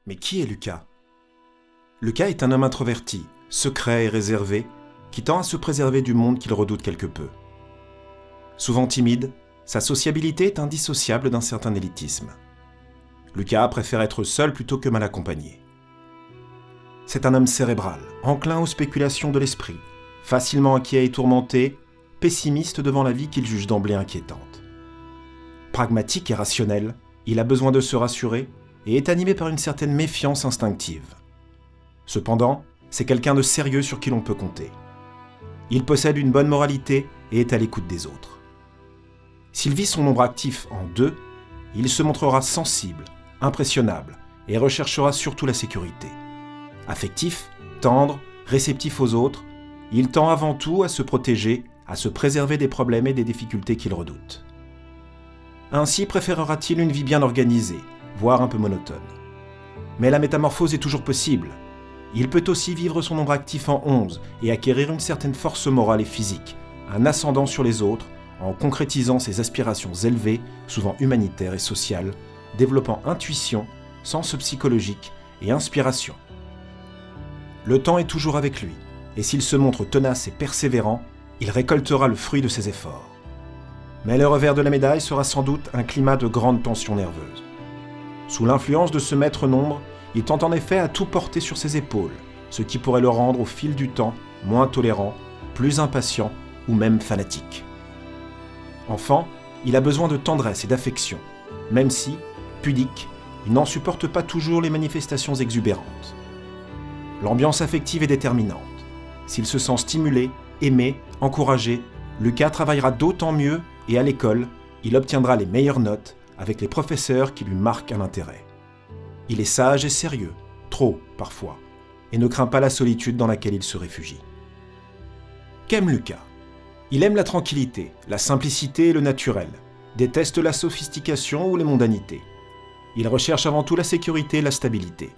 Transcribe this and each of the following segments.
Mais qui est Lucas? Lucas est un homme introverti, secret et réservé, qui tend à se préserver du monde qu'il redoute quelque peu. Souvent timide, sa sociabilité est indissociable d'un certain élitisme. Lucas préfère être seul plutôt que mal accompagné. C'est un homme cérébral, enclin aux spéculations de l'esprit, facilement inquiet et tourmenté, pessimiste devant la vie qu'il juge d'emblée inquiétante. Pragmatique et rationnel, il a besoin de se rassurer et est animé par une certaine méfiance instinctive. Cependant, c'est quelqu'un de sérieux sur qui l'on peut compter. Il possède une bonne moralité et est à l'écoute des autres. S'il vit son nombre actif en 2, il se montrera sensible, impressionnable et recherchera surtout la sécurité. Affectif, tendre, réceptif aux autres, il tend avant tout à se protéger, à se préserver des problèmes et des difficultés qu'il redoute. Ainsi préférera-t-il une vie bien organisée, voire un peu monotone. Mais la métamorphose est toujours possible. Il peut aussi vivre son nombre actif en 11 et acquérir une certaine force morale et physique, un ascendant sur les autres, en concrétisant ses aspirations élevées, souvent humanitaires et sociales, développant intuition, sens psychologique et inspiration. Le temps est toujours avec lui, et s'il se montre tenace et persévérant, il récoltera le fruit de ses efforts. Mais le revers de la médaille sera sans doute un climat de grande tension nerveuse. Sous l'influence de ce maître nombre, il tend en effet à tout porter sur ses épaules, ce qui pourrait le rendre au fil du temps moins tolérant, plus impatient ou même fanatique. Enfant, il a besoin de tendresse et d'affection, même si, pudique, il n'en supporte pas toujours les manifestations exubérantes. L'ambiance affective est déterminante. S'il se sent stimulé, aimé, encouragé, Lucas travaillera d'autant mieux et à l'école, il obtiendra les meilleures notes avec les professeurs qui lui marquent un intérêt. Il est sage et sérieux, trop parfois, et ne craint pas la solitude dans laquelle il se réfugie. Qu'aime Lucas? Il aime la tranquillité, la simplicité et le naturel, déteste la sophistication ou les mondanités. Il recherche avant tout la sécurité et la stabilité.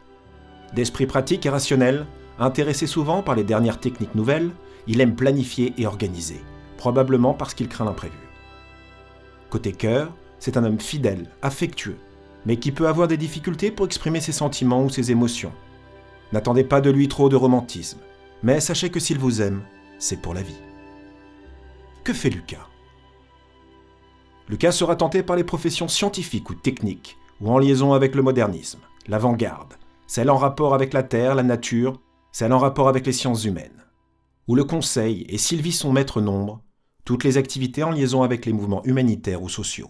D'esprit pratique et rationnel, intéressé souvent par les dernières techniques nouvelles, il aime planifier et organiser, probablement parce qu'il craint l'imprévu. Côté cœur, c'est un homme fidèle, affectueux, mais qui peut avoir des difficultés pour exprimer ses sentiments ou ses émotions. N'attendez pas de lui trop de romantisme, mais sachez que s'il vous aime, c'est pour la vie. Que fait Lucas? Lucas sera tenté par les professions scientifiques ou techniques, ou en liaison avec le modernisme, l'avant-garde, celle en rapport avec la terre, la nature, celle en rapport avec les sciences humaines. Ou le conseil et s'il vit son maître nombre, toutes les activités en liaison avec les mouvements humanitaires ou sociaux.